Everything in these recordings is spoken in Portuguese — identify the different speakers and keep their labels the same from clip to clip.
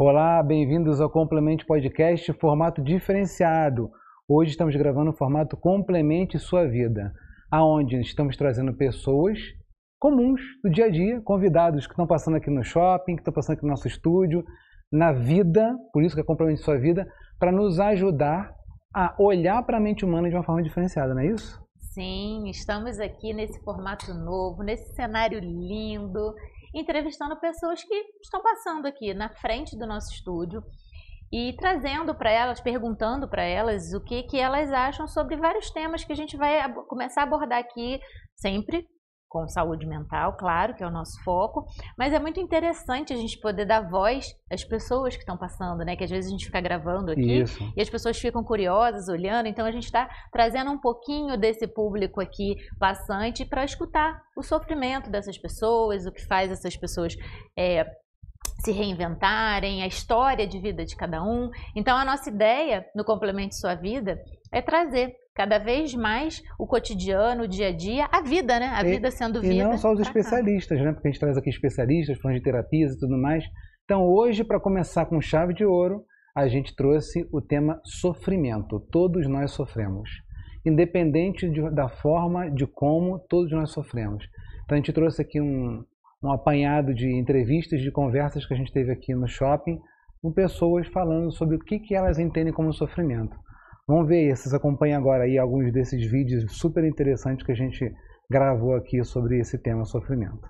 Speaker 1: Olá, bem-vindos ao Complemente Podcast, formato diferenciado. Hoje estamos gravando o formato Complemente Sua Vida, aonde estamos trazendo pessoas comuns do dia a dia, convidados que estão passando aqui no shopping, que estão passando aqui no nosso estúdio, na vida, por isso que é Complemente Sua Vida, para nos ajudar a olhar para a mente humana de uma forma diferenciada, não é isso?
Speaker 2: Sim, estamos aqui nesse formato novo, nesse cenário lindo, entrevistando pessoas que estão passando aqui na frente do nosso estúdio e trazendo para elas, perguntando para elas o que elas acham sobre vários temas que a gente vai começar a abordar aqui sempre com saúde mental, claro, que é o nosso foco, mas é muito interessante a gente poder dar voz às pessoas que estão passando, né? Que às vezes a gente fica gravando aqui e as pessoas ficam curiosas, olhando, então a gente está trazendo um pouquinho desse público aqui passante para escutar o sofrimento dessas pessoas, o que faz essas pessoas se reinventarem, a história de vida de cada um. Então a nossa ideia no Complemente Sua Vida é trazer cada vez mais o cotidiano, o dia a dia, a vida, né? A vida sendo vida.
Speaker 1: E não só os especialistas, né? Porque a gente traz aqui especialistas, falando de terapias e tudo mais. Então hoje, para começar com chave de ouro, a gente trouxe o tema sofrimento. Todos nós sofremos. Independente da forma de como todos nós sofremos. Então a gente trouxe aqui um apanhado de entrevistas, de conversas que a gente teve aqui no shopping, com pessoas falando sobre o que elas entendem como sofrimento. Vamos ver aí, vocês acompanham agora aí alguns desses vídeos super interessantes que a gente gravou aqui sobre esse tema sofrimento.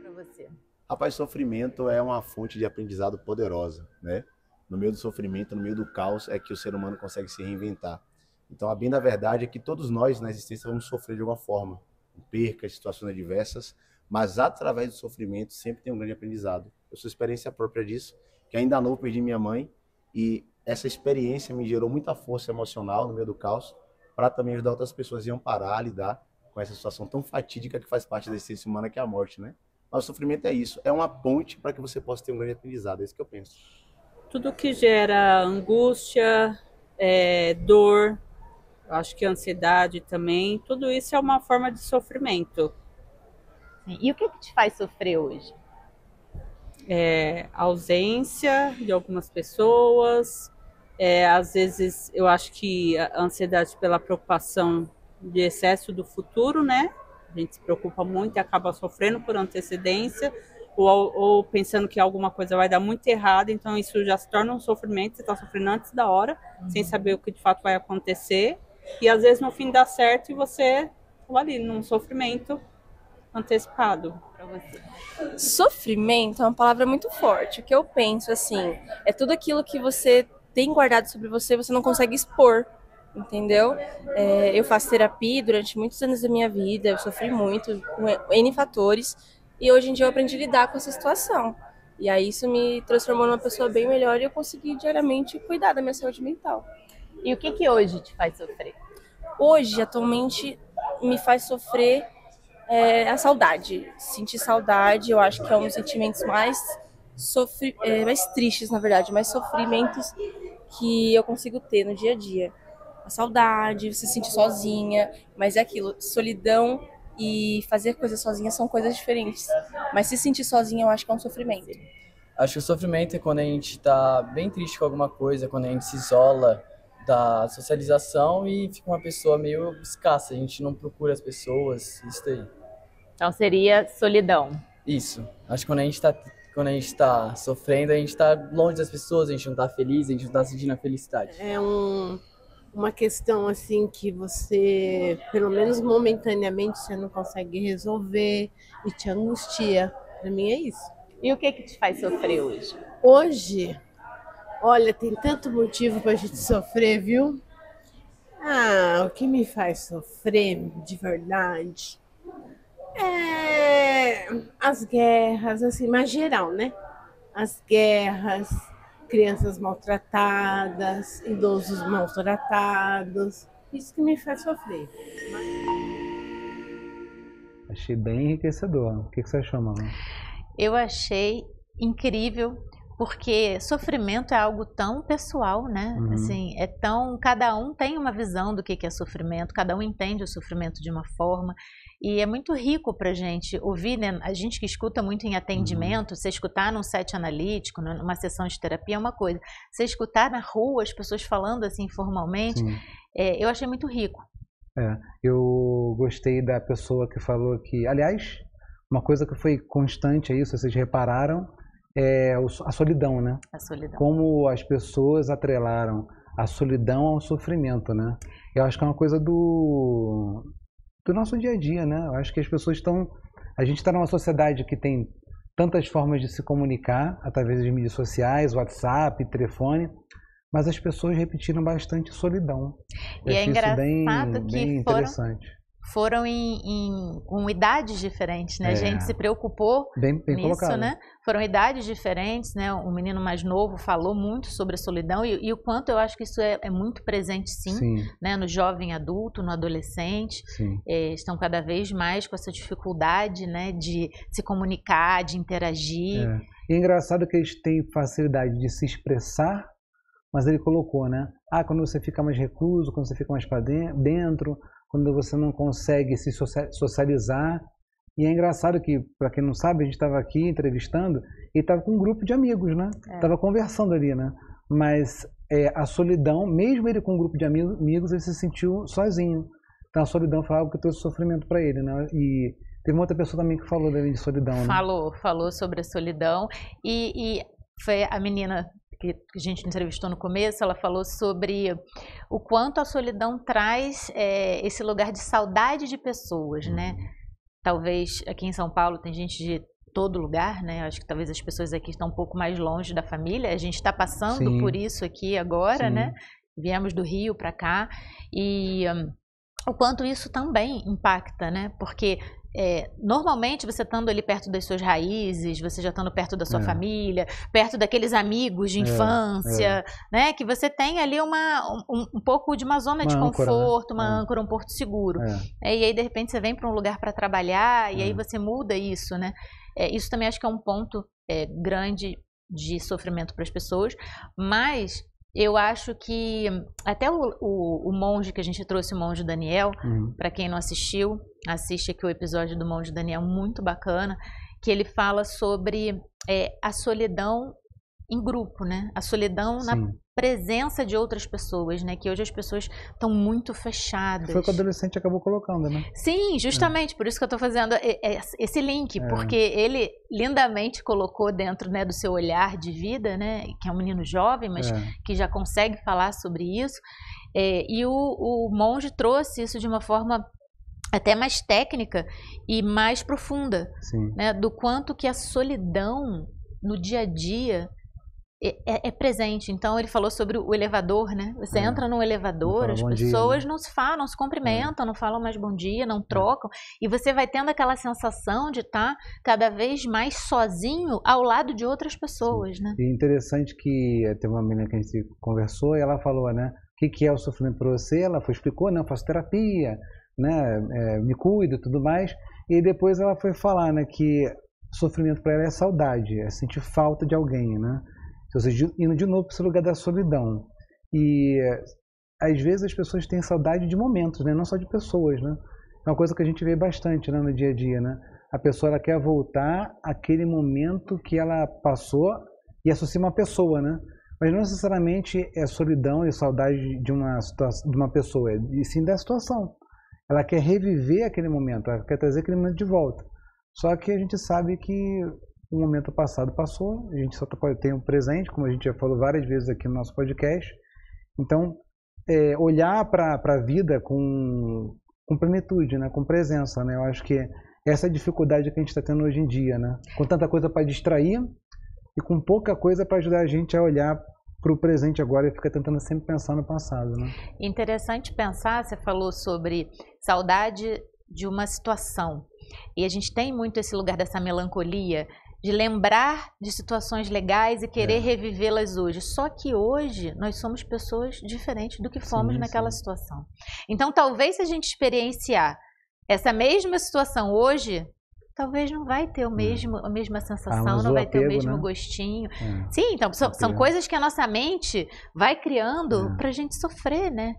Speaker 2: Para você.
Speaker 3: Rapaz, sofrimento é uma fonte de aprendizado poderosa, né? No meio do sofrimento, no meio do caos, é que o ser humano consegue se reinventar. Então, a bem da verdade é que todos nós na existência vamos sofrer de alguma forma. Percas, situações adversas, mas através do sofrimento sempre tem um grande aprendizado. Eu sou experiência própria disso, que ainda novo perdi minha mãe, e essa experiência me gerou muita força emocional no meio do caos para também ajudar outras pessoas a amparar, a lidar com essa situação tão fatídica que faz parte da existência humana, que é a morte, né? Mas o sofrimento é isso, é uma ponte para que você possa ter um grande aprendizado, é isso que eu penso.
Speaker 4: Tudo que gera angústia, dor, acho que ansiedade também, tudo isso é uma forma de sofrimento.
Speaker 2: E o que te faz sofrer hoje?
Speaker 4: A ausência de algumas pessoas, às vezes eu acho que a ansiedade pela preocupação de excesso do futuro, né? A gente se preocupa muito e acaba sofrendo por antecedência, ou pensando que alguma coisa vai dar muito errado, então isso já se torna um sofrimento, você está sofrendo antes da hora, sem saber o que de fato vai acontecer, e às vezes no fim dá certo e você está ali num sofrimento antecipado.
Speaker 2: Para você.
Speaker 5: Sofrimento é uma palavra muito forte. O que eu penso, assim, é tudo aquilo que você tem guardado sobre você, você não consegue expor, entendeu? Eu faço terapia durante muitos anos da minha vida, eu sofri muito, com N fatores, e hoje em dia eu aprendi a lidar com essa situação. E aí isso me transformou numa pessoa bem melhor e eu consegui diariamente cuidar da minha saúde mental.
Speaker 2: E o que hoje te faz sofrer?
Speaker 5: Hoje, atualmente, me faz sofrer a saudade. Sentir saudade, eu acho que é um dos sentimentos mais tristes, na verdade, mais sofrimentos que eu consigo ter no dia a dia. A saudade, você se sentir sozinha, mas é aquilo, solidão e fazer coisas sozinha são coisas diferentes. Mas se sentir sozinha, eu acho que é um sofrimento.
Speaker 6: Acho que o sofrimento é quando a gente tá bem triste com alguma coisa, quando a gente se isola da socialização e fica uma pessoa meio escassa, a gente não procura as pessoas, isso daí.
Speaker 2: Então seria solidão.
Speaker 6: Isso. Acho que quando a gente tá sofrendo, a gente tá longe das pessoas, a gente não tá feliz, a gente não tá sentindo a felicidade.
Speaker 7: É uma questão assim que você, pelo menos momentaneamente, você não consegue resolver e te angustia. Pra mim é isso.
Speaker 2: E o que te faz sofrer hoje?
Speaker 7: Hoje, olha, tem tanto motivo pra gente sofrer, viu? O que me faz sofrer de verdade as guerras, assim, mais geral, né? As guerras, crianças maltratadas, idosos maltratados, isso que me faz sofrer.
Speaker 1: Achei bem enriquecedor. O que você achou, Manu?
Speaker 2: Eu achei incrível, porque sofrimento é algo tão pessoal, né? Assim, cada um tem uma visão do que é sofrimento, cada um entende o sofrimento de uma forma. E é muito rico para a gente ouvir, né? A gente que escuta muito em atendimento, você escutar num set analítico, numa sessão de terapia é uma coisa. Você escutar na rua as pessoas falando assim informalmente, eu achei muito rico.
Speaker 1: Eu gostei da pessoa que falou que, aliás, uma coisa que foi constante aí, se vocês repararam, é a solidão, né?
Speaker 2: A solidão.
Speaker 1: Como as pessoas atrelaram a solidão ao sofrimento, né? Eu acho que é uma coisa do nosso dia a dia, né? Eu acho que as pessoas a gente está numa sociedade que tem tantas formas de se comunicar através das mídias sociais, WhatsApp, telefone, mas as pessoas repetiram bastante solidão.
Speaker 2: E é engraçado que
Speaker 1: bem interessante.
Speaker 2: Foram com idades diferentes, né? A gente se preocupou
Speaker 1: bem
Speaker 2: nisso,
Speaker 1: colocado.
Speaker 2: né? Foram idades diferentes, né? Um menino mais novo falou muito sobre a solidão e o quanto eu acho que isso é muito presente, sim. Né? No jovem adulto, no adolescente. Estão cada vez mais com essa dificuldade, né? De se comunicar, de interagir.
Speaker 1: E é engraçado que eles têm facilidade de se expressar, mas ele colocou, né? Quando você fica mais recluso, quando você fica mais para dentro, quando você não consegue se socializar. E é engraçado que, para quem não sabe, a gente estava aqui entrevistando e estava com um grupo de amigos, né? Estava conversando ali, né? Mas a solidão, mesmo ele com um grupo de amigos, ele se sentiu sozinho. Então a solidão foi algo que trouxe sofrimento para ele, né? E teve uma outra pessoa também que falou de solidão, né?
Speaker 2: Falou sobre a solidão e foi a menina que a gente entrevistou no começo, ela falou sobre o quanto a solidão traz esse lugar de saudade de pessoas, né? Talvez aqui em São Paulo tem gente de todo lugar, né? Acho que talvez as pessoas aqui estão um pouco mais longe da família. A gente está passando por isso aqui agora, né? Viemos do Rio para cá e o quanto isso também impacta, né? Porque normalmente você estando ali perto das suas raízes, você já estando perto da sua família, perto daqueles amigos de infância, né? Que você tem ali um pouco de uma zona de conforto, uma âncora, um porto seguro. E aí de repente você vem para um lugar para trabalhar e aí você muda isso, né? Isso também acho que é um ponto grande de sofrimento para as pessoas, mas eu acho que até o monge que a gente trouxe, o monge Daniel, para quem não assistiu, assiste aqui o episódio do monge Daniel, muito bacana, que ele fala sobre a solidão em grupo, né? A solidão na presença de outras pessoas, né? Que hoje as pessoas estão muito fechadas.
Speaker 1: Foi o que o adolescente acabou colocando, né?
Speaker 2: Sim, justamente, por isso que eu estou fazendo esse link, porque ele lindamente colocou dentro, né, do seu olhar de vida, né? Que é um menino jovem, mas que já consegue falar sobre isso. E o monge trouxe isso de uma forma até mais técnica e mais profunda, né? Do quanto que a solidão no dia a dia é presente. Então ele falou sobre o elevador, né? Você entra num elevador, as pessoas não se falam, não se cumprimentam, não falam mais bom dia, não trocam, e você vai tendo aquela sensação de estar cada vez mais sozinho ao lado de outras pessoas, né?
Speaker 1: E interessante que teve uma menina que a gente conversou e ela falou, né? O que é o sofrimento para você? Ela explicou, né? Eu faço terapia, né? Me cuido e tudo mais. E depois ela foi falar, né? Que sofrimento para ela é saudade, é sentir falta de alguém, né? Ou seja, indo de novo para esse lugar da solidão. E às vezes as pessoas têm saudade de momentos, né? Não só de pessoas, né? É uma coisa que a gente vê bastante, né, no dia a dia, né? A pessoa ela quer voltar àquele momento que ela passou e associa uma pessoa, né? Mas não necessariamente é solidão e saudade de uma situação, de uma pessoa, e sim da situação. Ela quer reviver aquele momento, ela quer trazer aquele momento de volta. Só que a gente sabe que o momento passado passou, a gente só tem o presente, como a gente já falou várias vezes aqui no nosso podcast. Então, olhar para a vida com plenitude, né? Com presença, né? Eu acho que essa é a dificuldade que a gente está tendo hoje em dia, né? Com tanta coisa para distrair e com pouca coisa para ajudar a gente a olhar para o presente agora e fica tentando sempre pensar no passado, né?
Speaker 2: Interessante pensar, você falou sobre saudade de uma situação. E a gente tem muito esse lugar dessa melancolia, de lembrar de situações legais e querer revivê-las hoje. Só que hoje nós somos pessoas diferentes do que fomos naquela situação. Então talvez se a gente experienciar essa mesma situação hoje, talvez não vai ter a mesma sensação, não vai ter o mesmo gostinho. Sim, então são coisas que a nossa mente vai criando pra gente sofrer, né?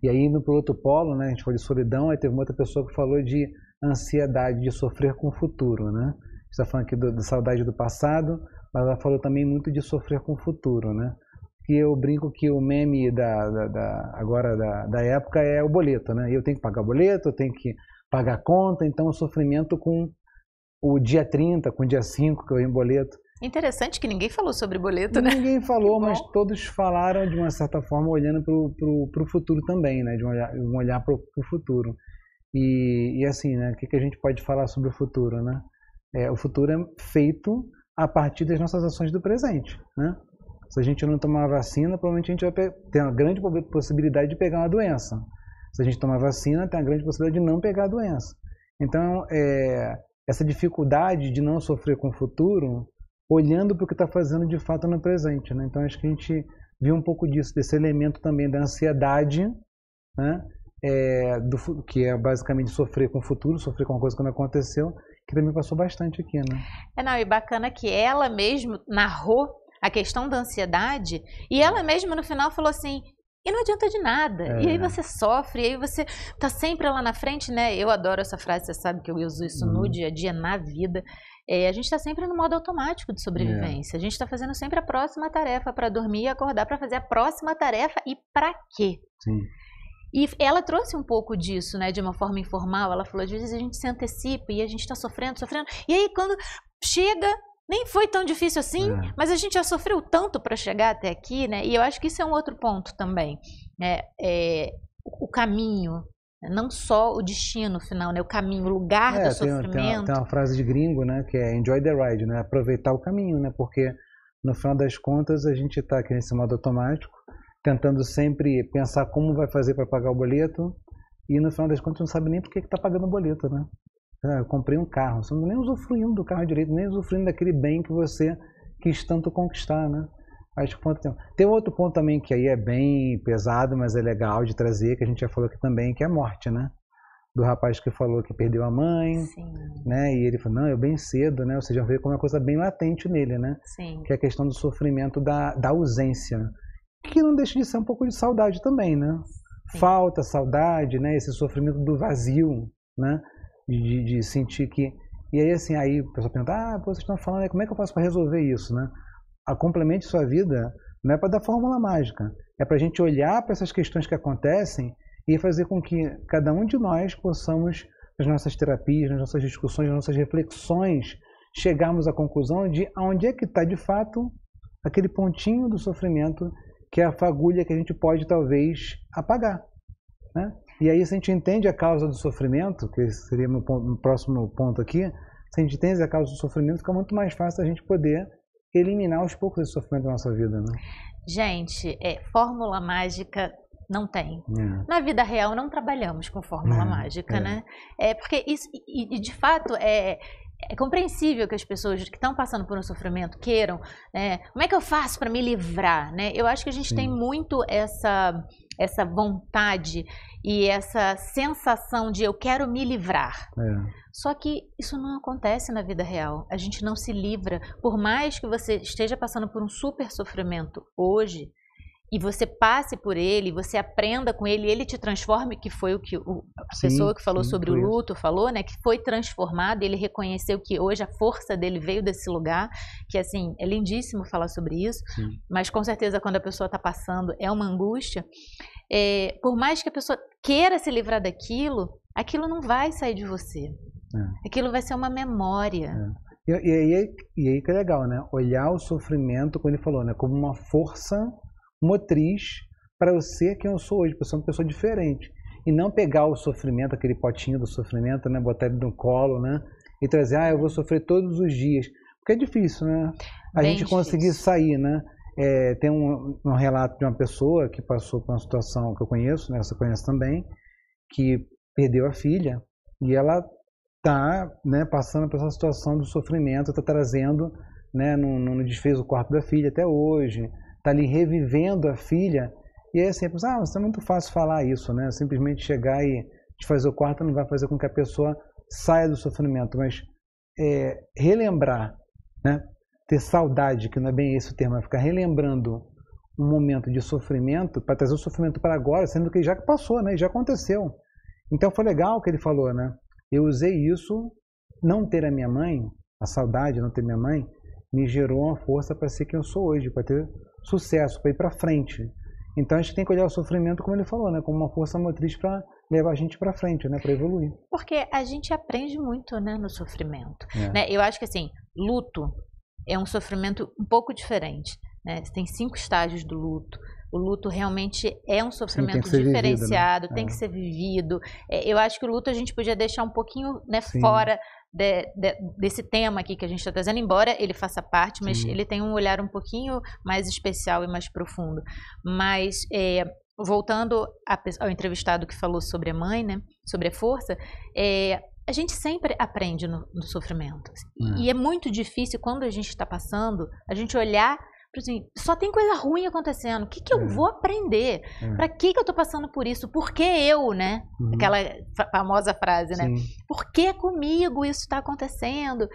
Speaker 1: E aí indo pro outro polo, né? A gente falou de solidão, aí teve uma outra pessoa que falou de ansiedade de sofrer com o futuro, né? A gente está falando aqui da saudade do passado, mas ela falou também muito de sofrer com o futuro, né? Que eu brinco que o meme da época é o boleto, né? Eu tenho que pagar o boleto, eu tenho que pagar a conta, então o sofrimento com o dia 30, com o dia 5 que eu em boleto.
Speaker 2: Interessante que ninguém falou sobre boleto, né?
Speaker 1: Ninguém falou, mas todos falaram de uma certa forma olhando para o futuro também, né? De um olhar para o futuro. E assim, né? O que a gente pode falar sobre o futuro, né? O futuro é feito a partir das nossas ações do presente, né? Se a gente não tomar vacina, provavelmente a gente vai ter uma grande possibilidade de pegar uma doença. Se a gente tomar vacina, tem uma grande possibilidade de não pegar a doença. Então, essa dificuldade de não sofrer com o futuro, olhando para o que está fazendo de fato no presente, né? Então, acho que a gente viu um pouco disso, desse elemento também da ansiedade, né? Que é basicamente sofrer com o futuro, sofrer com uma coisa que não aconteceu, que também passou bastante aqui, né?
Speaker 2: Não, e bacana que ela mesmo narrou a questão da ansiedade, e ela mesma no final falou assim, e não adianta de nada, e aí você sofre, e aí você tá sempre lá na frente, né? Eu adoro essa frase, você sabe que eu uso isso no dia a dia, na vida. A gente está sempre no modo automático de sobrevivência, a gente está fazendo sempre a próxima tarefa para dormir e acordar para fazer a próxima tarefa, e para quê?
Speaker 1: Sim.
Speaker 2: E ela trouxe um pouco disso, né, de uma forma informal, ela falou, às vezes a gente se antecipa e a gente está sofrendo, e aí quando chega... Nem foi tão difícil assim, mas a gente já sofreu tanto para chegar até aqui, né? E eu acho que isso é um outro ponto também, né? O caminho, não só o destino final, né? O caminho, o lugar do sofrimento.
Speaker 1: Tem uma frase de gringo, né? Que é enjoy the ride, né? Aproveitar o caminho, né? Porque no final das contas a gente está aqui nesse modo automático, tentando sempre pensar como vai fazer para pagar o boleto, e no final das contas não sabe nem por que está pagando o boleto, né? Eu comprei um carro, você não nem usufruindo do carro direito, nem usufruindo daquele bem que você quis tanto conquistar, né? Acho que tem outro ponto também que aí é bem pesado, mas é legal de trazer, que a gente já falou aqui também, que é a morte, né? Do rapaz que falou que perdeu a mãe, né? E ele falou, não, eu bem cedo, né? Ou seja, veio com uma coisa bem latente nele, né?
Speaker 2: Sim.
Speaker 1: Que é a questão do sofrimento da ausência, que não deixa de ser um pouco de saudade também, né? Sim. Falta, saudade, né? Esse sofrimento do vazio, né? De sentir que... E aí, assim, aí o pessoal pergunta, vocês estão falando, como é que eu faço para resolver isso, né? Complemente sua vida, não é para dar fórmula mágica, é para a gente olhar para essas questões que acontecem e fazer com que cada um de nós possamos, nas nossas terapias, nas nossas discussões, nas nossas reflexões, chegarmos à conclusão de onde é que está, de fato, aquele pontinho do sofrimento, que é a fagulha que a gente pode, talvez, apagar, né? E aí, se a gente entende a causa do sofrimento, que seria meu próximo ponto aqui, se a gente entende a causa do sofrimento, fica muito mais fácil a gente poder eliminar aos poucos esse sofrimento da nossa vida, né?
Speaker 2: Gente, fórmula mágica não tem. Na vida real não trabalhamos com fórmula mágica, né? Porque isso, e de fato, é compreensível que as pessoas que estão passando por um sofrimento queiram, né? Como é que eu faço para me livrar, né? Eu acho que a gente tem muito essa vontade e essa sensação de eu quero me livrar. Só que isso não acontece na vida real. A gente não se livra. Por mais que você esteja passando por um super sofrimento hoje, e você passe por ele, você aprenda com ele, ele te transforme, que foi o que a pessoa que falou sobre o luto falou, né? Que foi transformado, ele reconheceu que hoje a força dele veio desse lugar, que assim, é lindíssimo falar sobre isso, mas com certeza quando a pessoa está passando é uma angústia. Por mais que a pessoa queira se livrar daquilo, aquilo não vai sair de você. Aquilo vai ser uma memória.
Speaker 1: E aí que é legal, né? Olhar o sofrimento, como ele falou, né? Como uma força motriz para eu ser quem eu sou hoje, para ser uma pessoa diferente. E não pegar o sofrimento, aquele potinho do sofrimento, né? Botar ele no colo, né? E trazer, eu vou sofrer todos os dias. Porque é difícil, né? A gente conseguir sair, né? Tem um relato de uma pessoa que passou por uma situação que eu conheço, né? Você conhece também, que perdeu a filha e ela está, né, passando por essa situação do sofrimento, está trazendo, né? Não desfez o quarto da filha até hoje, está ali revivendo a filha, e aí assim, isso é muito fácil falar isso, né? Simplesmente chegar e desfazer o quarto não vai fazer com que a pessoa saia do sofrimento, mas relembrar, né? Ter saudade, que não é bem esse o termo, é ficar relembrando um momento de sofrimento para trazer o sofrimento para agora, sendo que já passou, né? Já aconteceu. Então foi legal o que ele falou, né? eu usei isso, não ter a minha mãe, a saudade de não ter minha mãe, me gerou uma força para ser quem eu sou hoje, para ter sucesso, para ir para frente. Então a gente tem que olhar o sofrimento, como ele falou, né, como uma força motriz para levar a gente para frente, né, para evoluir.
Speaker 2: Porque a gente aprende muito, né, no sofrimento. Né? Eu acho que assim, luto é um sofrimento um pouco diferente. Né? Tem 5 estágios do luto. O luto realmente é um sofrimento diferenciado,
Speaker 1: vivido, né?
Speaker 2: Tem que ser vivido. Eu acho que o luto a gente podia deixar um pouquinho, né, fora desse tema aqui que a gente está trazendo, embora ele faça parte, mas ele tem um olhar um pouquinho mais especial e mais profundo. Mas, voltando ao entrevistado que falou sobre a mãe, né, sobre a força, a gente sempre aprende no sofrimento. Assim. E é muito difícil, quando a gente está passando, a gente olhar assim, só tem coisa ruim acontecendo. O que eu vou aprender? Para que eu estou passando por isso? Por que eu, né? Aquela famosa frase, né? Por que comigo isso está acontecendo?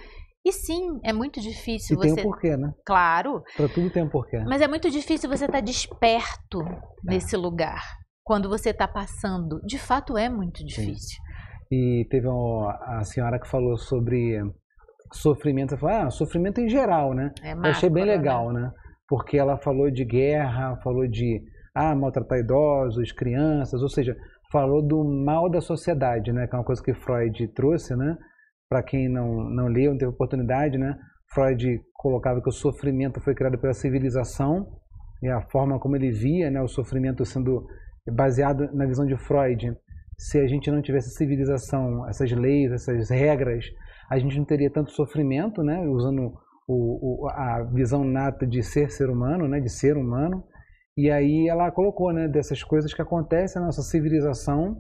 Speaker 2: E sim, é muito difícil
Speaker 1: você... E tem um porquê, né?
Speaker 2: Claro.
Speaker 1: Para tudo tem um porquê.
Speaker 2: Mas é muito difícil você estar desperto nesse lugar. Quando você está passando. De fato, é muito difícil.
Speaker 1: E teve a senhora que falou sobre sofrimento. Ela falou, sofrimento em geral, né? Eu achei bem legal, né? Porque ela falou de guerra, falou de maltratar idosos, crianças, ou seja, falou do mal da sociedade, né? Que é uma coisa que Freud trouxe, né? Para quem não leu, não teve oportunidade, né? Freud colocava que o sofrimento foi criado pela civilização e a forma como ele via, né? O sofrimento sendo baseado na visão de Freud. Se a gente não tivesse civilização, essas leis, essas regras, a gente não teria tanto sofrimento, né? Usando a visão nata de ser humano, né, de ser humano, e aí ela colocou, né, dessas coisas que acontecem na nossa civilização,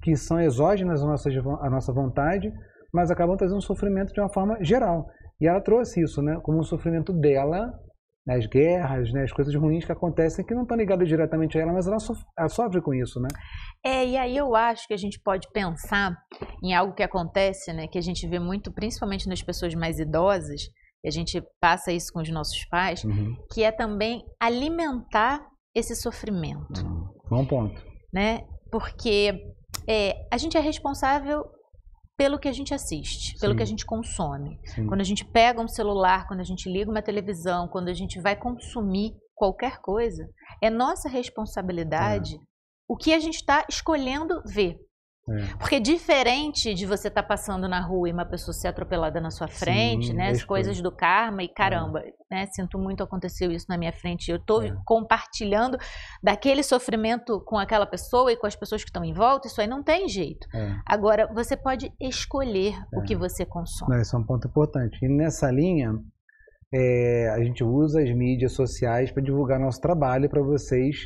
Speaker 1: que são exógenas à nossa vontade, mas acabam trazendo sofrimento de uma forma geral. E ela trouxe isso, né, como um sofrimento dela, as guerras, né, as coisas ruins que acontecem, que não estão ligadas diretamente a ela, mas ela sofre com isso, né?
Speaker 2: E aí eu acho que a gente pode pensar em algo que acontece, né, que a gente vê muito, principalmente nas pessoas mais idosas, e a gente passa isso com os nossos pais, que é também alimentar esse sofrimento.
Speaker 1: Bom ponto.
Speaker 2: Né? Porque a gente é responsável pelo que a gente assiste, pelo que a gente consome. Quando a gente pega um celular, quando a gente liga uma televisão, quando a gente vai consumir qualquer coisa, é nossa responsabilidade o que a gente está escolhendo ver. Porque diferente de você estar passando na rua e uma pessoa ser atropelada na sua frente, né, as coisas do karma e caramba, né, sinto muito, aconteceu isso na minha frente, eu estou compartilhando daquele sofrimento com aquela pessoa e com as pessoas que estão em volta, isso aí não tem jeito. Agora, você pode escolher o que você consome.
Speaker 1: Não, esse é um ponto importante. E nessa linha, a gente usa as mídias sociais para divulgar nosso trabalho, para vocês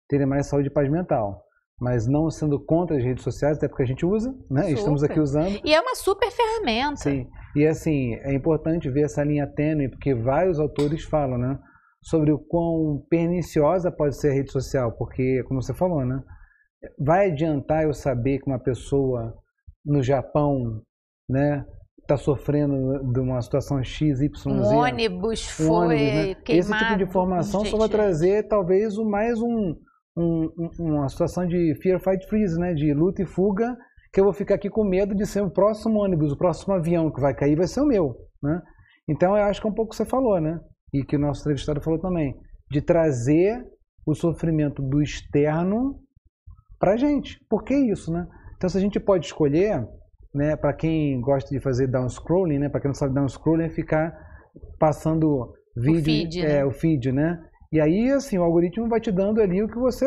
Speaker 1: terem mais saúde e paz mental. Mas não sendo contra as redes sociais, até porque a gente usa, né? Super. Estamos aqui usando.
Speaker 2: E é uma super ferramenta.
Speaker 1: Sim. E assim, é importante ver essa linha tênue, porque vários autores falam, né? Sobre o quão perniciosa pode ser a rede social, porque, como você falou, né? Vai adiantar eu saber que uma pessoa no Japão, né? Está sofrendo de uma situação X, Y,
Speaker 2: Z.
Speaker 1: Um
Speaker 2: ônibus foi
Speaker 1: né?
Speaker 2: queimado.
Speaker 1: Esse tipo de informação só vai trazer, talvez, uma situação de fear, fight, freeze, né? De luta e fuga, que eu vou ficar aqui com medo de ser o próximo ônibus, o próximo avião que vai cair vai ser o meu, né? Então eu acho que é um pouco o que você falou, né? E que o nosso entrevistado falou também, de trazer o sofrimento do externo pra gente. Por que isso, né? Então se a gente pode escolher, né? Para quem gosta de fazer down scrolling, né? Para quem não sabe, down scrolling é ficar passando vídeo, o feed, né? E aí, assim, o algoritmo vai te dando ali o que você...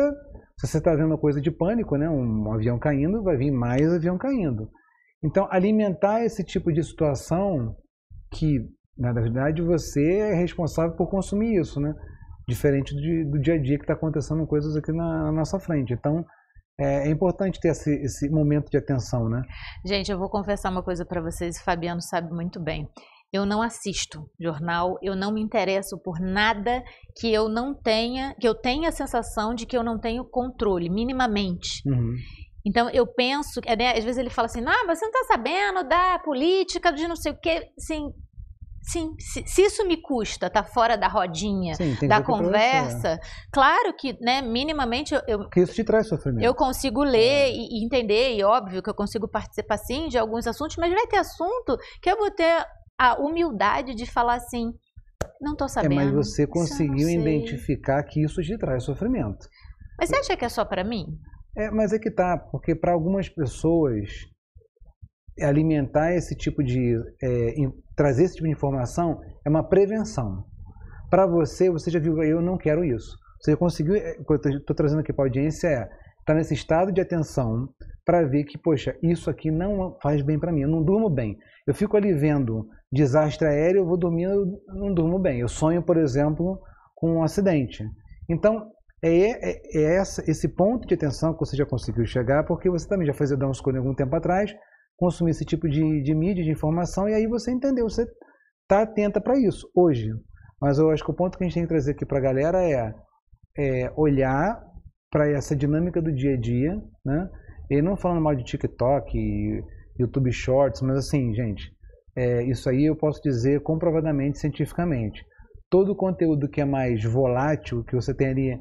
Speaker 1: Se você está vendo uma coisa de pânico, né? Um avião caindo, vai vir mais avião caindo. Então, alimentar esse tipo de situação que, na verdade, você é responsável por consumir isso, né? Diferente do dia a dia que está acontecendo coisas aqui na nossa frente. Então, é importante ter esse momento de atenção, né?
Speaker 2: Gente, eu vou confessar uma coisa para vocês, o Fabiano sabe muito bem. Eu não assisto jornal, eu não me interesso por nada que eu tenha a sensação de que eu não tenho controle, minimamente. Então eu penso, né, às vezes ele fala assim, você não está sabendo da política, de não sei o quê, assim, Sim, se isso me custa, tá fora da rodinha,
Speaker 1: Sim,
Speaker 2: da conversa, claro que, né, minimamente
Speaker 1: porque isso te traz sofrimento.
Speaker 2: eu consigo ler e entender, e óbvio que eu consigo participar sim de alguns assuntos, mas vai ter assunto que eu vou ter a humildade de falar assim, não tô sabendo.
Speaker 1: Mas você
Speaker 2: isso eu não
Speaker 1: conseguiu
Speaker 2: sei.
Speaker 1: identificar que isso te traz sofrimento.
Speaker 2: Mas você acha que é só pra mim?
Speaker 1: Mas é que tá, porque para algumas pessoas alimentar esse tipo de trazer esse tipo de informação é uma prevenção. Para você já viu, eu não quero isso. Você conseguiu, o que eu estou trazendo aqui para a audiência tá nesse estado de atenção para ver que, poxa, isso aqui não faz bem para mim, eu não durmo bem. Eu fico ali vendo desastre aéreo, eu vou dormir, eu não durmo bem. Eu sonho, por exemplo, com um acidente. Então, esse ponto de atenção que você já conseguiu chegar, porque você também já fez uma escolha algum tempo atrás, consumir esse tipo de mídia, de informação, e aí você entendeu, você está atenta para isso hoje. Mas eu acho que o ponto que a gente tem que trazer aqui para a galera é olhar para essa dinâmica do dia a dia, né? E não falando mal de TikTok, YouTube Shorts, mas assim, gente, isso aí eu posso dizer comprovadamente, cientificamente. Todo o conteúdo que é mais volátil, que você tem ali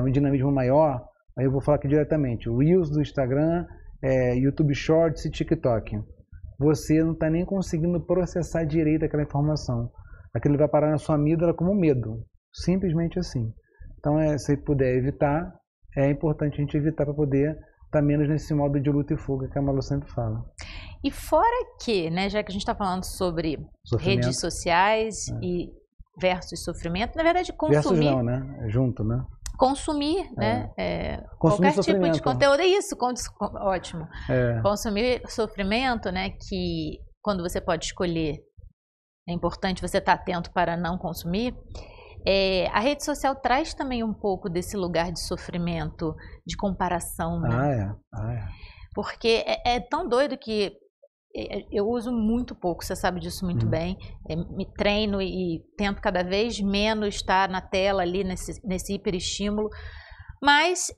Speaker 1: um dinamismo maior, aí eu vou falar aqui diretamente, o Reels do Instagram, YouTube Shorts e TikTok. Você não está nem conseguindo processar direito aquela informação. Aquilo vai parar na sua amígdala como medo. Simplesmente assim. Então, se puder evitar, é importante a gente evitar para poder estar menos nesse modo de luta e fuga que a Malu sempre fala.
Speaker 2: E fora que, né, já que a gente está falando sobre redes sociais e versus sofrimento, na verdade, consumir...
Speaker 1: Versus não, né? É junto, né?
Speaker 2: Consumir, né?
Speaker 1: Consumir
Speaker 2: qualquer tipo de conteúdo, é isso, ótimo. Consumir sofrimento, né? Que quando você pode escolher, é importante você estar atento para não consumir. A rede social traz também um pouco desse lugar de sofrimento, de comparação, né? Porque é tão doido que eu uso muito pouco, você sabe disso muito bem. Me treino e tento cada vez menos estar na tela ali, nesse hiperestímulo. Mas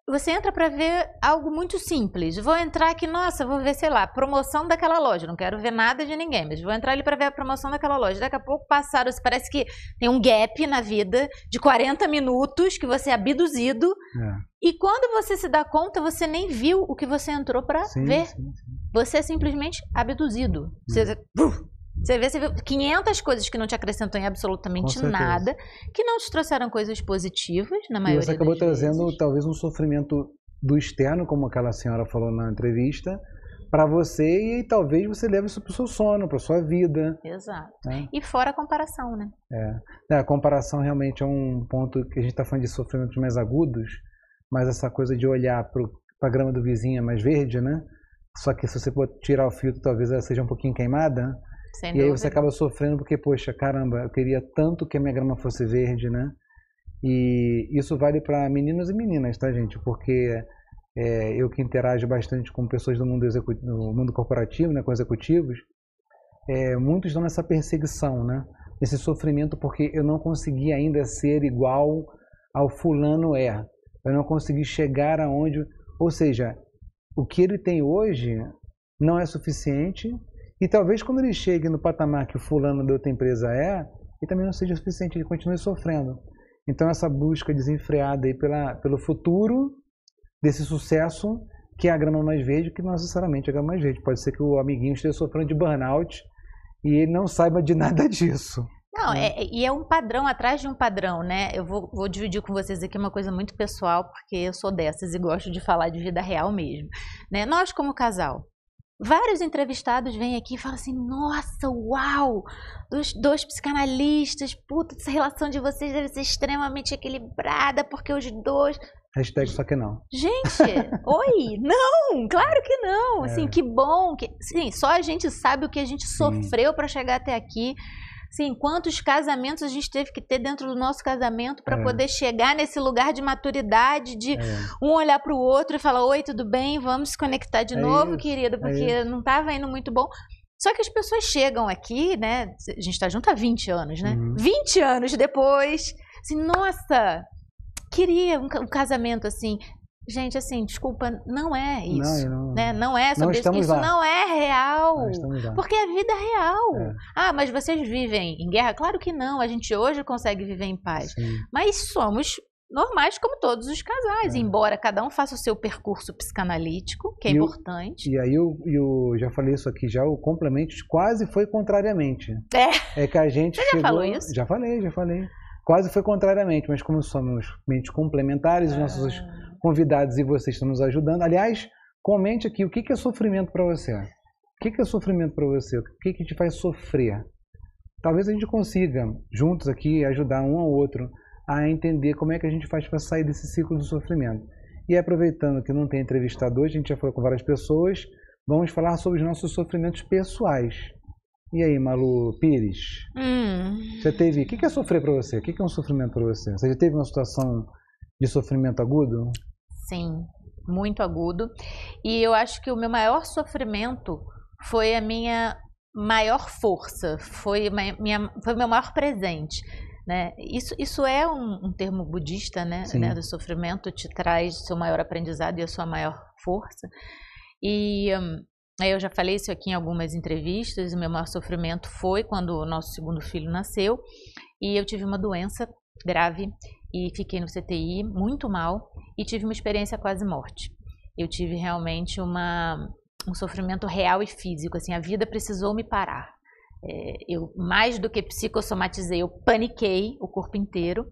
Speaker 2: você entra para ver algo muito simples. Vou entrar aqui, nossa, vou ver, sei lá, promoção daquela loja. Não quero ver nada de ninguém, mas vou entrar ali para ver a promoção daquela loja. Daqui a pouco parece que tem um gap na vida de 40 minutos que você é abduzido. E quando você se dá conta, você nem viu o que você entrou para ver. Sim. Você é simplesmente abduzido. Você vê 500 coisas que não te acrescentam em absolutamente nada, que não te trouxeram coisas positivas, na maioria das vezes.
Speaker 1: E você acabou trazendo talvez um sofrimento do externo, como aquela senhora falou na entrevista, para você, e talvez você leve isso para o seu sono, para a sua vida.
Speaker 2: Exato. E fora a comparação, né?
Speaker 1: A comparação realmente é um ponto que a gente está falando de sofrimentos mais agudos, mas essa coisa de olhar para a grama do vizinho é mais verde, né? Só que se você for tirar o filtro, talvez ela seja um pouquinho queimada.
Speaker 2: Sem
Speaker 1: e
Speaker 2: dúvida.
Speaker 1: Aí você acaba sofrendo porque, poxa, caramba, eu queria tanto que a minha grama fosse verde, né? E isso vale para meninos e meninas, tá, gente? Porque eu que interajo bastante com pessoas do mundo corporativo, né, com executivos, muitos estão nessa perseguição, né? Esse sofrimento porque eu não consegui ainda ser igual ao fulano Eu não consegui chegar aonde... Ou seja, o que ele tem hoje não é suficiente, e talvez quando ele chegue no patamar que o fulano da outra empresa ele também não seja suficiente, ele continue sofrendo. Então essa busca desenfreada aí pelo futuro desse sucesso, que é a grama mais verde, que não necessariamente é a grama mais verde. Pode ser que o amiguinho esteja sofrendo de burnout e ele não saiba de nada disso.
Speaker 2: Não, e é um padrão atrás de um padrão, né? Eu vou dividir com vocês aqui uma coisa muito pessoal, porque eu sou dessas e gosto de falar de vida real mesmo, né? Nós, como casal, vários entrevistados vêm aqui e falam assim, nossa, uau, dois psicanalistas, puta, essa relação de vocês deve ser extremamente equilibrada, porque os dois...
Speaker 1: Hashtag só que não.
Speaker 2: Gente, oi, não, claro que não, assim, que bom, sim, só a gente sabe o que a gente sofreu para chegar até aqui. Sim, quantos casamentos a gente teve que ter dentro do nosso casamento para poder chegar nesse lugar de maturidade, de um olhar para o outro e falar, oi, tudo bem, vamos se conectar de novo, querido, porque não estava indo muito bom. Só que as pessoas chegam aqui, né, a gente está junto há 20 anos, né, 20 anos depois, assim, nossa, queria um casamento assim, Gente, assim, desculpa, não é isso,
Speaker 1: Não,
Speaker 2: né? Não é sobre isso.
Speaker 1: estamos
Speaker 2: Isso
Speaker 1: lá.
Speaker 2: não é real,
Speaker 1: Nós estamos lá.
Speaker 2: porque a vida é real.
Speaker 1: É.
Speaker 2: Ah, mas vocês vivem em guerra? Claro que não, a gente hoje consegue viver em paz.
Speaker 1: Sim.
Speaker 2: Mas somos normais como todos os casais,
Speaker 1: É.
Speaker 2: embora cada um faça o seu percurso psicanalítico, que é
Speaker 1: E o-
Speaker 2: importante.
Speaker 1: E aí eu já falei isso aqui já, o complemento quase foi contrariamente. É que a gente
Speaker 2: Você já
Speaker 1: chegou...
Speaker 2: falou isso?
Speaker 1: Já falei. Quase foi contrariamente, mas como somos mentes complementares, os nossos convidados e vocês estão nos ajudando. Aliás, comente aqui o que é sofrimento para você. O que é sofrimento para você? O que te faz sofrer? Talvez a gente consiga, juntos aqui, ajudar um ao outro a entender como é que a gente faz para sair desse ciclo do sofrimento. E aproveitando que não tem entrevistador, a gente já falou com várias pessoas, vamos falar sobre os nossos sofrimentos pessoais. E aí, Malu Pires? Você teve... O que é sofrer para você? O que é um sofrimento para você? Você já teve uma situação de sofrimento agudo?
Speaker 2: Sim, muito agudo. E eu acho que o meu maior sofrimento foi a minha maior força, foi o meu maior presente. Né? Isso é um termo budista, né? Do sofrimento te traz seu maior aprendizado e a sua maior força. E eu já falei isso aqui em algumas entrevistas. O meu maior sofrimento foi quando o nosso segundo filho nasceu e eu tive uma doença grave e fiquei no CTI muito mal e tive uma experiência quase morte. Eu tive realmente um sofrimento real e físico, assim, a vida precisou me parar. Eu, mais do que psicossomatizei, eu paniquei o corpo inteiro.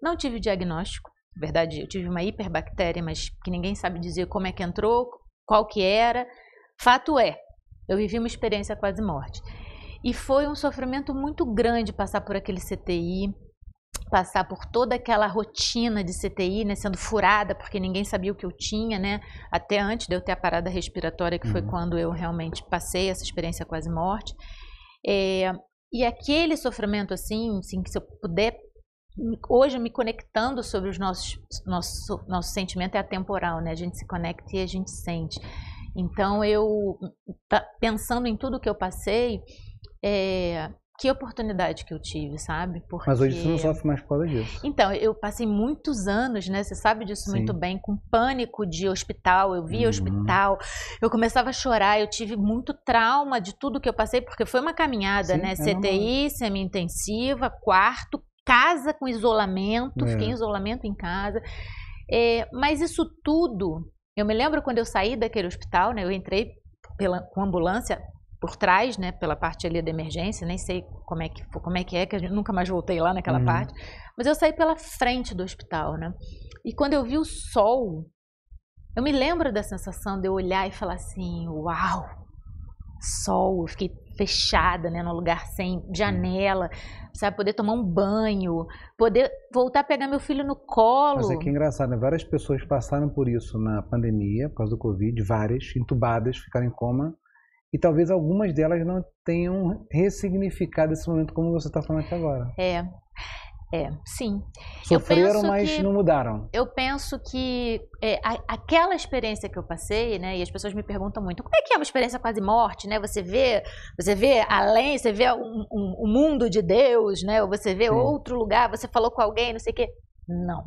Speaker 2: Não tive diagnóstico, na verdade, eu tive uma hiperbactéria, mas que ninguém sabe dizer como é que entrou, qual que era. Fato é, eu vivi uma experiência quase morte. E foi um sofrimento muito grande passar por aquele CTI, passar por toda aquela rotina de CTI, né, sendo furada, porque ninguém sabia o que eu tinha, né, até antes de eu ter a parada respiratória, que foi quando eu realmente passei essa experiência quase morte. E aquele sofrimento, assim, que se eu puder, hoje me conectando sobre os nosso sentimento é atemporal, né, a gente se conecta e a gente sente. Então, pensando em tudo que eu passei, que oportunidade que eu tive, sabe? Porque...
Speaker 1: Mas hoje você não sofre mais por causa disso.
Speaker 2: Então, eu passei muitos anos, né? Você sabe disso muito bem, com pânico de hospital. Eu via hospital, eu começava a chorar, eu tive muito trauma de tudo que eu passei, porque foi uma caminhada, né? CTI, semi-intensiva, quarto, casa com isolamento, fiquei em isolamento em casa. Mas isso tudo, eu me lembro quando eu saí daquele hospital, né? Eu entrei com ambulância por trás, né, pela parte ali da emergência, nem sei como é que eu nunca mais voltei lá naquela parte, mas eu saí pela frente do hospital, né, e quando eu vi o sol, eu me lembro da sensação de eu olhar e falar assim, uau, sol, eu fiquei fechada, né, num lugar sem janela, sabe, poder tomar um banho, poder voltar a pegar meu filho no colo.
Speaker 1: Mas é que é engraçado, né? Várias pessoas passaram por isso na pandemia, por causa do Covid, várias, entubadas, ficaram em coma, e talvez algumas delas não tenham ressignificado esse momento como você está falando aqui agora.
Speaker 2: Sim.
Speaker 1: Sofreram, mas não mudaram.
Speaker 2: Eu penso que aquela experiência que eu passei, né, e as pessoas me perguntam muito, como é que é uma experiência quase morte, né? Você vê além, você vê um mundo de Deus, né? Ou você vê outro lugar, você falou com alguém, não sei o quê. Não.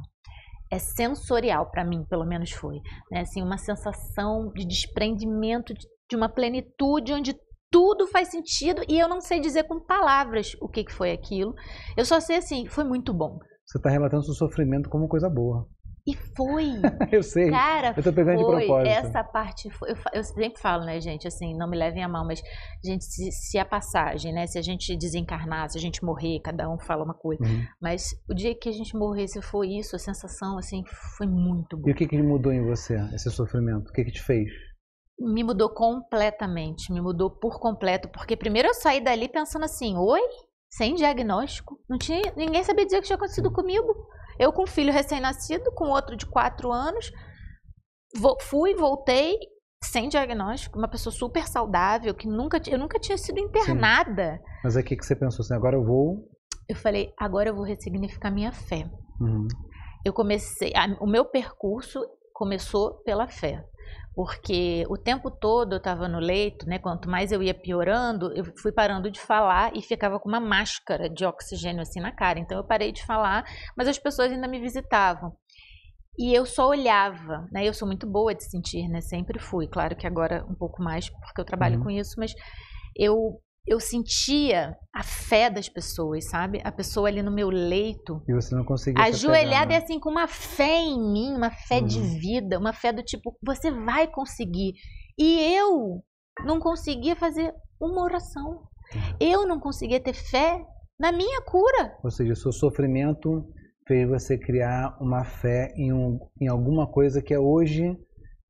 Speaker 2: É sensorial, para mim, pelo menos foi. Né? Assim, uma sensação de desprendimento, de uma plenitude onde tudo faz sentido e eu não sei dizer com palavras o que foi aquilo. Eu só sei assim, foi muito bom.
Speaker 1: Você está relatando seu sofrimento como coisa boa.
Speaker 2: E foi.
Speaker 1: Eu sei.
Speaker 2: Cara,
Speaker 1: eu tô pegando de propósito.
Speaker 2: Essa parte foi. Eu sempre falo, né, gente, assim, não me levem a mal, mas, gente, se a passagem, né, se a gente desencarnar, se a gente morrer, cada um fala uma coisa. Mas o dia que a gente morresse foi isso, a sensação, assim, foi muito boa.
Speaker 1: E o que mudou em você, esse sofrimento? O que te fez?
Speaker 2: Me mudou completamente, me mudou por completo, porque primeiro eu saí dali pensando assim, oi? Sem diagnóstico? Ninguém sabia dizer o que tinha acontecido comigo. Eu com um filho recém-nascido, com outro de 4 anos, voltei sem diagnóstico, uma pessoa super saudável, que eu nunca tinha sido internada.
Speaker 1: Sim. Mas aí o que você pensou assim, agora eu vou...
Speaker 2: Eu falei, agora eu vou ressignificar minha fé. Eu comecei, o meu percurso começou pela fé. Porque o tempo todo eu estava no leito, né? Quanto mais eu ia piorando, eu fui parando de falar e ficava com uma máscara de oxigênio assim na cara. Então eu parei de falar, mas as pessoas ainda me visitavam. E eu só olhava, né? Eu sou muito boa de sentir, né? Sempre fui. Claro que agora um pouco mais, porque eu trabalho com isso, mas eu sentia a fé das pessoas, sabe? A pessoa ali no meu leito,
Speaker 1: E você não conseguia se
Speaker 2: ajoelhada
Speaker 1: apegar,
Speaker 2: e assim, com uma fé em mim, uma fé de vida, uma fé do tipo, você vai conseguir. E eu não conseguia fazer uma oração. Eu não conseguia ter fé na minha cura.
Speaker 1: Ou seja, o seu sofrimento fez você criar uma fé em alguma coisa que hoje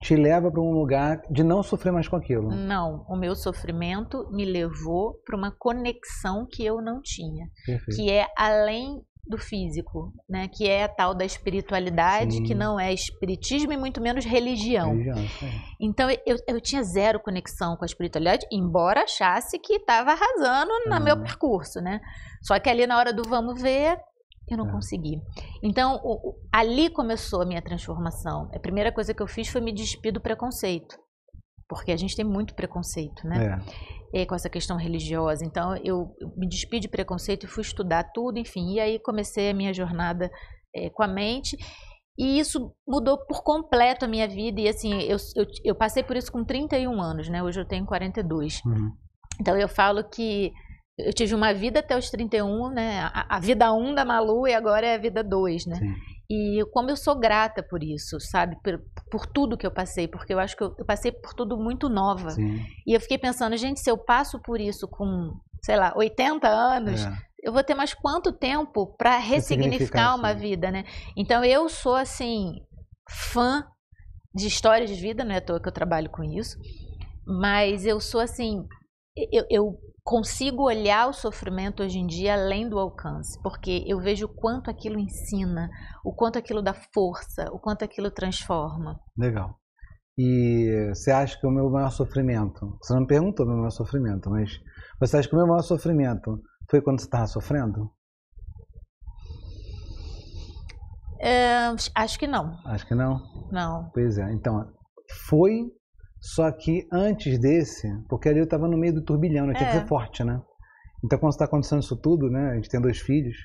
Speaker 1: te leva para um lugar de não sofrer mais com aquilo.
Speaker 2: Não, o meu sofrimento me levou para uma conexão que eu não tinha,
Speaker 1: Perfeito.
Speaker 2: que é além do físico, né? Que é a tal da espiritualidade,
Speaker 1: Sim.
Speaker 2: que não é espiritismo e muito menos religião.
Speaker 1: Isso aí.
Speaker 2: Então eu tinha zero conexão com a espiritualidade, embora achasse que estava arrasando no meu percurso, né? Só que ali na hora do vamos ver, eu não consegui. Então, ali começou a minha transformação. A primeira coisa que eu fiz foi me despir do preconceito. Porque a gente tem muito preconceito, né? Com essa questão religiosa. Então, eu me despi de preconceito e fui estudar tudo, enfim. E aí comecei a minha jornada com a mente. E isso mudou por completo a minha vida. E assim, eu passei por isso com 31 anos, né? Hoje eu tenho 42. Então, eu falo que eu tive uma vida até os 31, né? A vida 1 da Malu e agora é a vida 2, né?
Speaker 1: Sim.
Speaker 2: E como eu sou grata por isso, sabe? Por tudo que eu passei, porque eu acho que eu passei por tudo muito nova.
Speaker 1: Sim.
Speaker 2: E eu fiquei pensando, gente, se eu passo por isso com, sei lá, 80 anos, eu vou ter mais quanto tempo para ressignificar uma vida, né? Então eu sou, assim, fã de histórias de vida, não é à toa que eu trabalho com isso, mas eu sou, assim, eu consigo olhar o sofrimento hoje em dia além do alcance, porque eu vejo o quanto aquilo ensina, o quanto aquilo dá força, o quanto aquilo transforma.
Speaker 1: Legal. E você acha que o meu maior sofrimento, você não me perguntou o meu maior sofrimento, mas você acha que o meu maior sofrimento foi quando você estava sofrendo?
Speaker 2: Acho que não.
Speaker 1: Acho que não?
Speaker 2: Não.
Speaker 1: Pois é, então, foi, só que antes desse, porque ali eu estava no meio do turbilhão, né? Tinha que ser forte, né? Então, quando está acontecendo isso tudo, né? A gente tem 2 filhos,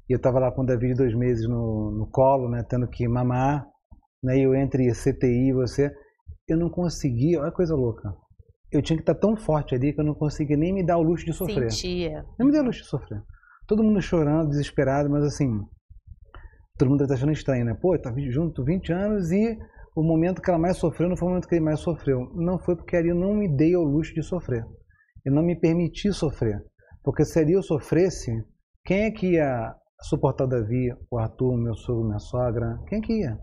Speaker 1: e eu estava lá com o Davi de 2 meses no colo, né? Tendo que mamar, né? E eu entre CTI e você, eu não conseguia, olha que coisa louca. Eu tinha que estar tão forte ali que eu não conseguia nem me dar o luxo de sofrer.
Speaker 2: Sentia.
Speaker 1: Não me deu o luxo de sofrer. Todo mundo chorando, desesperado, mas assim, todo mundo tá achando estranho, né? Pô, tá junto 20 anos e o momento que ela mais sofreu não foi o momento que ele mais sofreu. Não foi porque ali eu não me dei ao luxo de sofrer. Eu não me permiti sofrer. Porque se ali eu sofresse, quem é que ia suportar o Davi, o Arthur, meu sogro, minha sogra? Quem é que ia?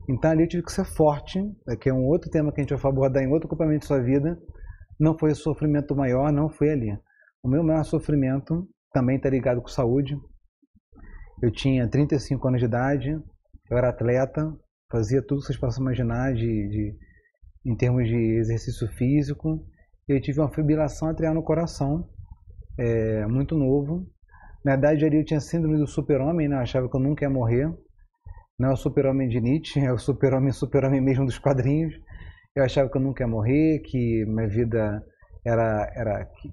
Speaker 1: Então ali eu tive que ser forte, que é um outro tema que a gente vai abordar em outro acompanhamento de sua vida. Não foi o sofrimento maior, não foi ali. O meu maior sofrimento também está ligado com saúde. Eu tinha 35 anos de idade, eu era atleta, fazia tudo que vocês possam imaginar em termos de exercício físico. Eu tive uma fibrilação atrial no coração, muito novo. Na verdade, ali eu tinha síndrome do super-homem, né? Eu achava que eu nunca ia morrer. Não é o super-homem de Nietzsche, é o super-homem mesmo dos quadrinhos. Eu achava que eu nunca ia morrer, que minha vida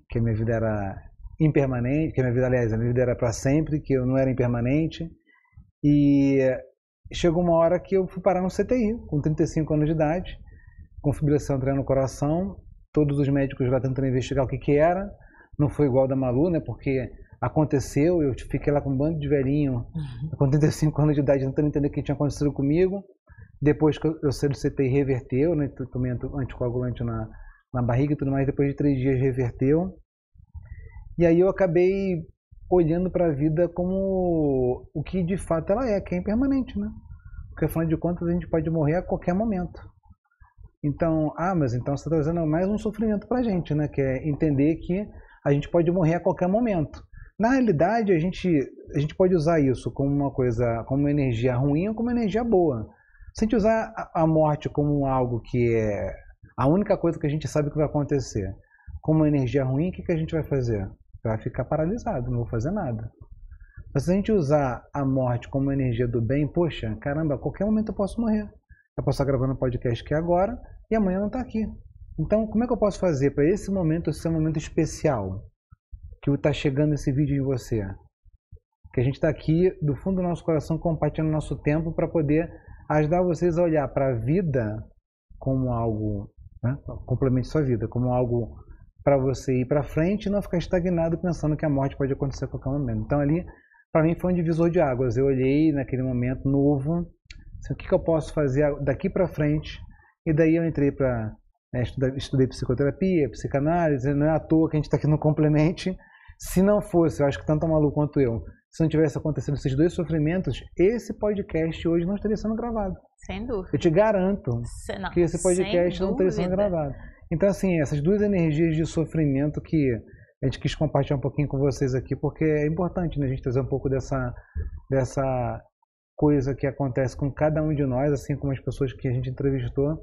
Speaker 1: que a minha vida era impermanente, que a minha vida era para sempre, que eu não era impermanente. E chegou uma hora que eu fui parar no CTI, com 35 anos de idade, com fibrilação atrial no coração, todos os médicos lá tentando investigar o que era. Não foi igual da Malu, né? Porque aconteceu, eu fiquei lá com um bando de velhinho, com 35 anos de idade, tentando entender o que tinha acontecido comigo. Depois que eu saí do CTI, reverteu, né? Tomei anticoagulante na barriga e tudo mais. Depois de 3 dias, reverteu. E aí eu acabei olhando para a vida como o que de fato ela é, que é impermanente, né? Porque afinal de contas a gente pode morrer a qualquer momento. Então, mas então você está trazendo mais um sofrimento para a gente, né? Que é entender que a gente pode morrer a qualquer momento. Na realidade, a gente pode usar isso como uma coisa, como uma energia ruim ou como uma energia boa. Se a gente usar a morte como algo que é a única coisa que a gente sabe que vai acontecer, como uma energia ruim, o que a gente vai fazer? Vai ficar paralisado, não vou fazer nada. Mas se a gente usar a morte como uma energia do bem, poxa, caramba, a qualquer momento eu posso morrer. Eu posso estar gravando um podcast aqui agora e amanhã não está aqui. Então, como é que eu posso fazer para esse momento ser um momento especial? Que está chegando esse vídeo em você. Que a gente está aqui, do fundo do nosso coração, compartilhando nosso tempo para poder ajudar vocês a olhar para a vida como algo, né? Complemente sua vida, como algo para você ir para frente e não ficar estagnado pensando que a morte pode acontecer a qualquer momento. Então ali, para mim, foi um divisor de águas. Eu olhei naquele momento novo, assim, o que eu posso fazer daqui para frente, e daí eu entrei para estudei psicoterapia, psicanálise. Não é à toa que a gente está aqui no Complemente. Se não fosse, eu acho que tanto a Malu quanto eu, se não tivesse acontecido esses dois sofrimentos, esse podcast hoje não estaria sendo gravado.
Speaker 2: Sem dúvida.
Speaker 1: Eu te garanto que esse podcast não estaria sendo gravado. Então, assim, essas duas energias de sofrimento que a gente quis compartilhar um pouquinho com vocês aqui, porque é importante, né, a gente trazer um pouco dessa coisa que acontece com cada um de nós, assim como as pessoas que a gente entrevistou,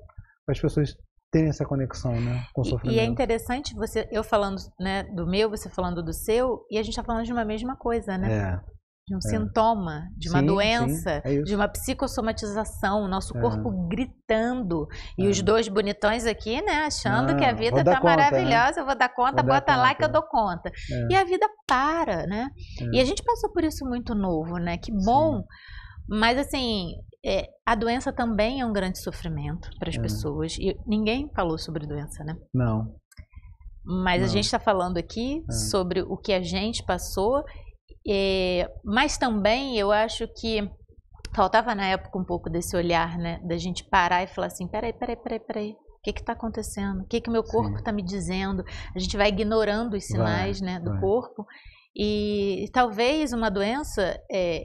Speaker 1: para as pessoas terem essa conexão, né, com o sofrimento.
Speaker 2: E é interessante eu falando, né, do meu, você falando do seu, e a gente está falando de uma mesma coisa, né? De um sintoma, de uma doença, de uma psicossomatização, o nosso corpo gritando. E os dois bonitões aqui, né, achando que a vida tá maravilhosa, eu vou dar conta, bota lá que eu dou conta. E a vida para, né? E a gente passou por isso muito novo, né? Que bom. Mas assim, a doença também é um grande sofrimento para as pessoas. E ninguém falou sobre doença, né?
Speaker 1: Não.
Speaker 2: Mas a gente está falando aqui sobre o que a gente passou. Mas também eu acho que faltava na época um pouco desse olhar, né, da gente parar e falar assim, peraí, o que está acontecendo? O que o meu corpo está me dizendo? A gente vai ignorando os sinais, né, do corpo, e talvez uma doença, é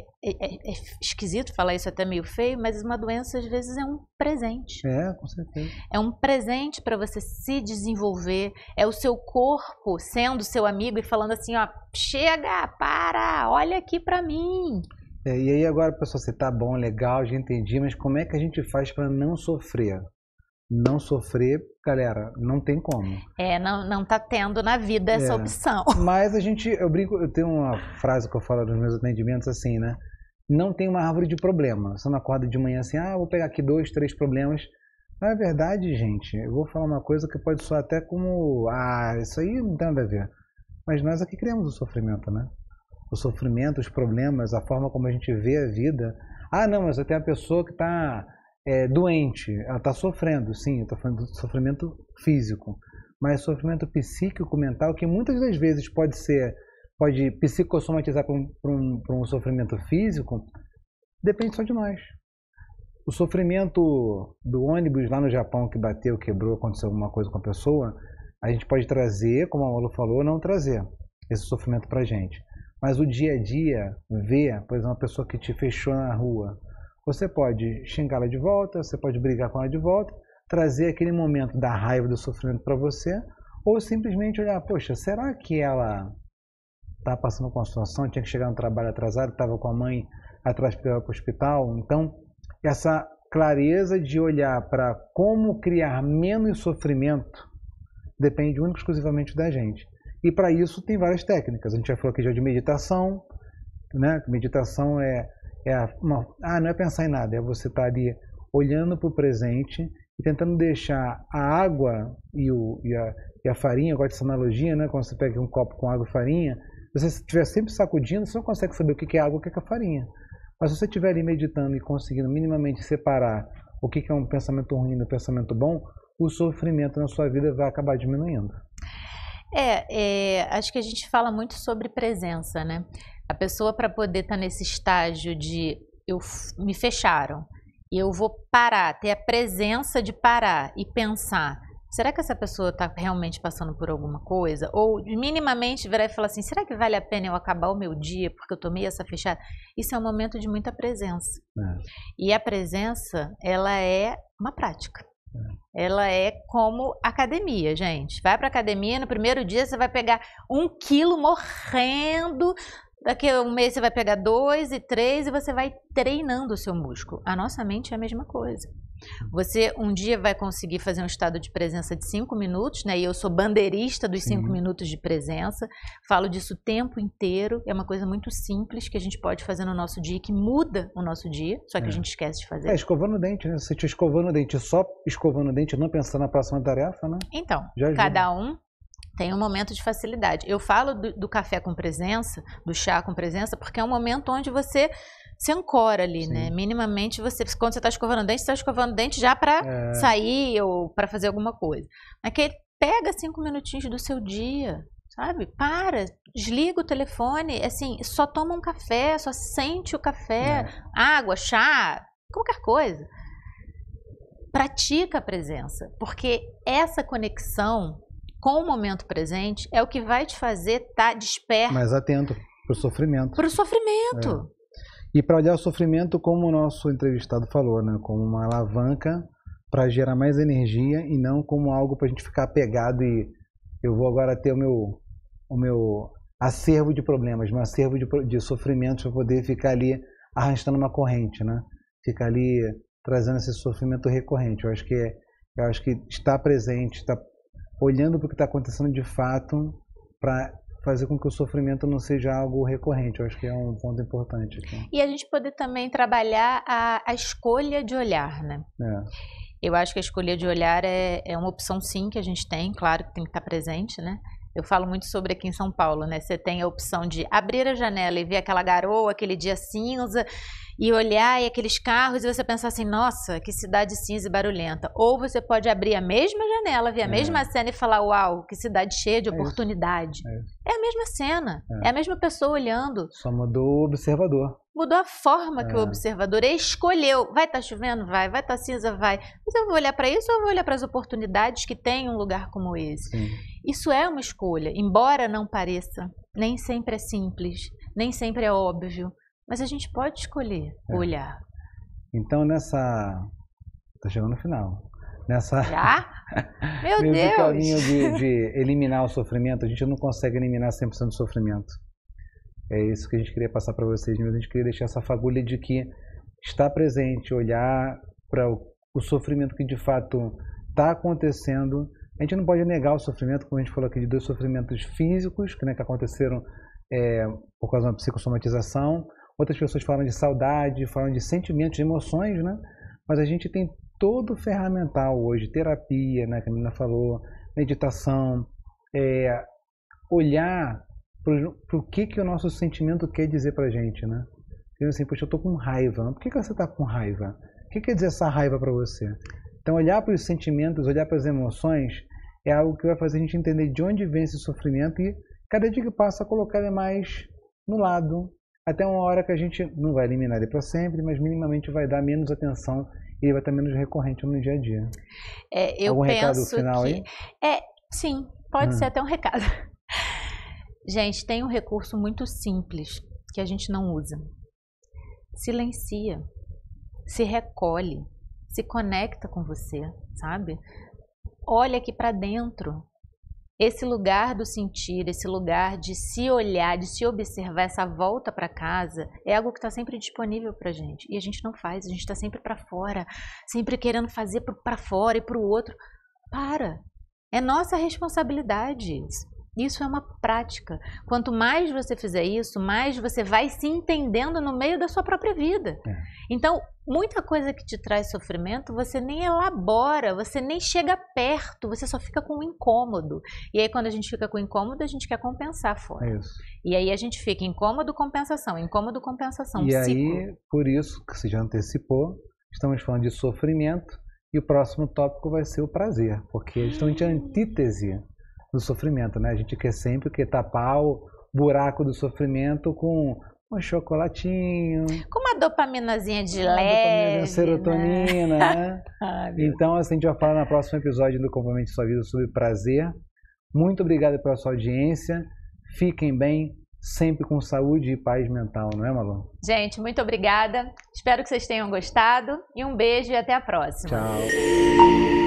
Speaker 2: esquisito falar isso, até meio feio, mas uma doença às vezes é um presente.
Speaker 1: Com certeza.
Speaker 2: É um presente para você se desenvolver, é o seu corpo sendo seu amigo e falando assim, ó, chega, para, olha aqui para mim.
Speaker 1: E aí agora, pessoal, você tá bom, legal, já entendi, mas como é que a gente faz para não sofrer? Não sofrer, galera, não tem como.
Speaker 2: Não tá tendo na vida essa opção.
Speaker 1: Mas eu brinco, eu tenho uma frase que eu falo nos meus atendimentos assim, né? Não tem uma árvore de problema. Você não acorda de manhã assim, vou pegar aqui 2, 3 problemas. Na verdade, gente, eu vou falar uma coisa que pode soar até como, isso aí não tem nada a ver. Mas nós aqui criamos o sofrimento, né? O sofrimento, os problemas, a forma como a gente vê a vida. Não, mas eu tenho a pessoa que está doente, ela está sofrendo, sim, eu estou falando do sofrimento físico, mas sofrimento psíquico, mental, que muitas das vezes pode psicossomatizar para um sofrimento físico, depende só de nós. O sofrimento do ônibus lá no Japão que bateu, quebrou, aconteceu alguma coisa com a pessoa, a gente pode trazer, como a Malu falou, não trazer esse sofrimento para a gente. Mas o dia a dia, ver, por exemplo, uma pessoa que te fechou na rua, você pode xingá-la de volta, você pode brigar com ela de volta, trazer aquele momento da raiva, do sofrimento para você, ou simplesmente olhar, poxa, será que ela está passando por uma situação, tinha que chegar no trabalho atrasado, estava com a mãe atrás para o hospital? Então, essa clareza de olhar para como criar menos sofrimento depende única e exclusivamente da gente. E para isso tem várias técnicas. A gente já falou aqui já de meditação, né? Meditação não é pensar em nada, é você estar ali olhando para o presente e tentando deixar a água e a farinha, eu gosto dessa analogia, né? Quando você pega um copo com água e farinha, se você estiver sempre sacudindo, você não consegue saber o que é água e o que é farinha. Mas se você estiver ali meditando e conseguindo minimamente separar o que é um pensamento ruim do pensamento bom, o sofrimento na sua vida vai acabar diminuindo.
Speaker 2: Acho que a gente fala muito sobre presença, né? A pessoa, para poder estar nesse estágio de me fecharam e eu vou parar, ter a presença de parar e pensar, será que essa pessoa está realmente passando por alguma coisa? Ou minimamente virar e falar assim, será que vale a pena eu acabar o meu dia porque eu tomei essa fechada? Isso é um momento de muita presença. E a presença, ela é uma prática. Ela é como academia, gente. Vai para academia, no primeiro dia você vai pegar 1 quilo morrendo, daqui a um mês você vai pegar 2 e 3 e você vai treinando o seu músculo. A nossa mente é a mesma coisa. Você um dia vai conseguir fazer um estado de presença de 5 minutos, né? E eu sou bandeirista dos 5 minutos de presença. Falo disso o tempo inteiro. É uma coisa muito simples que a gente pode fazer no nosso dia, que muda o nosso dia, só que a gente esquece de fazer.
Speaker 1: Escovando o dente, né? Você te escovando o dente, só escovando o dente, não pensando na próxima tarefa, né?
Speaker 2: Então, cada um tem um momento de facilidade. Eu falo do café com presença, do chá com presença, porque é um momento onde você se ancora ali, né? Minimamente, quando você está escovando o dente, você está escovando o dente já para sair ou para fazer alguma coisa. Mas que pega 5 minutinhos do seu dia, sabe? Desliga o telefone, assim, só toma um café, só sente o café, água, chá, qualquer coisa. Pratica a presença, porque essa conexão com o momento presente é o que vai te fazer estar desperto.
Speaker 1: Mais atento para o sofrimento.
Speaker 2: Para o sofrimento.
Speaker 1: E para olhar o sofrimento, como o nosso entrevistado falou, né? Como uma alavanca para gerar mais energia e não como algo para a gente ficar apegado e eu vou agora ter o meu acervo de problemas, meu acervo de sofrimentos para poder ficar ali arrastando uma corrente, né? Ficar ali trazendo esse sofrimento recorrente. Eu acho que estar presente, estar olhando para o que está acontecendo de fato para fazer com que o sofrimento não seja algo recorrente. Eu acho que é um ponto importante aqui.
Speaker 2: E a gente poder também trabalhar a escolha de olhar, né? Eu acho que a escolha de olhar é uma opção sim que a gente tem, claro que tem que estar presente, né? Eu falo muito sobre aqui em São Paulo, né? Você tem a opção de abrir a janela e ver aquela garoa, aquele dia cinza, e olhar e aqueles carros e você pensar assim, nossa, que cidade cinza e barulhenta. Ou você pode abrir a mesma janela, ver a mesma cena e falar, uau, que cidade cheia de oportunidade. É a mesma cena, é a mesma pessoa olhando.
Speaker 1: Só mudou o observador.
Speaker 2: Mudou a forma que o observador escolheu. Vai estar chovendo? Vai estar cinza? Vai. Mas eu vou olhar para isso ou eu vou olhar para as oportunidades que tem um lugar como esse?
Speaker 1: Sim.
Speaker 2: Isso é uma escolha, embora não pareça. Nem sempre é simples, nem sempre é óbvio. Mas a gente pode escolher olhar.
Speaker 1: Então tá chegando no final.
Speaker 2: Já? Meu Deus!
Speaker 1: Nesse caminho de eliminar o sofrimento, a gente não consegue eliminar 100% do sofrimento. É isso que a gente queria passar para vocês, mas a gente queria deixar essa fagulha de que estar presente, olhar para o sofrimento que de fato está acontecendo. A gente não pode negar o sofrimento, como a gente falou aqui, de 2 sofrimentos físicos, que aconteceram por causa de uma psicossomatização. Outras pessoas falam de saudade, falam de sentimentos, de emoções, né? Mas a gente tem todo o ferramental hoje, terapia, né, que a menina falou, meditação, olhar para o que o nosso sentimento quer dizer para a gente, né? Então, assim, poxa, eu estou com raiva. Por que você está com raiva? O que quer dizer essa raiva para você? Então, olhar para os sentimentos, olhar para as emoções, é algo que vai fazer a gente entender de onde vem esse sofrimento e cada dia que passa colocar ele mais no lado, até uma hora que a gente não vai eliminar ele para sempre, mas minimamente vai dar menos atenção e ele vai estar menos recorrente no dia a dia.
Speaker 2: Algum
Speaker 1: recado final aí?
Speaker 2: Sim, pode ser até um recado. Gente, tem um recurso muito simples que a gente não usa. Silencia, se recolhe, se conecta com você, sabe? Olha aqui para dentro. Esse lugar do sentir, esse lugar de se olhar, de se observar, essa volta para casa, é algo que está sempre disponível para a gente. E a gente não faz, a gente está sempre para fora, sempre querendo fazer para fora e para o outro. É nossa responsabilidade isso. Isso é uma prática. Quanto mais você fizer isso, mais você vai se entendendo no meio da sua própria vida. Então, muita coisa que te traz sofrimento, você nem elabora, você nem chega perto, você só fica com um incômodo. E aí, quando a gente fica com incômodo, a gente quer compensar fora. E aí a gente fica incômodo, compensação, incômodo, compensação.
Speaker 1: E aí, por isso, que você já antecipou, estamos falando de sofrimento e o próximo tópico vai ser o prazer, porque é justamente a antítese do sofrimento, né? A gente quer sempre tapar o buraco do sofrimento com um chocolatinho,
Speaker 2: com uma dopaminazinha de leve,
Speaker 1: serotonina, né? Então, assim, a gente vai falar no próximo episódio do Complemente Sua Vida sobre prazer. Muito obrigado pela sua audiência. Fiquem bem, sempre com saúde e paz mental, não é, Malu?
Speaker 2: Gente, muito obrigada. Espero que vocês tenham gostado e um beijo e até a próxima.
Speaker 1: Tchau.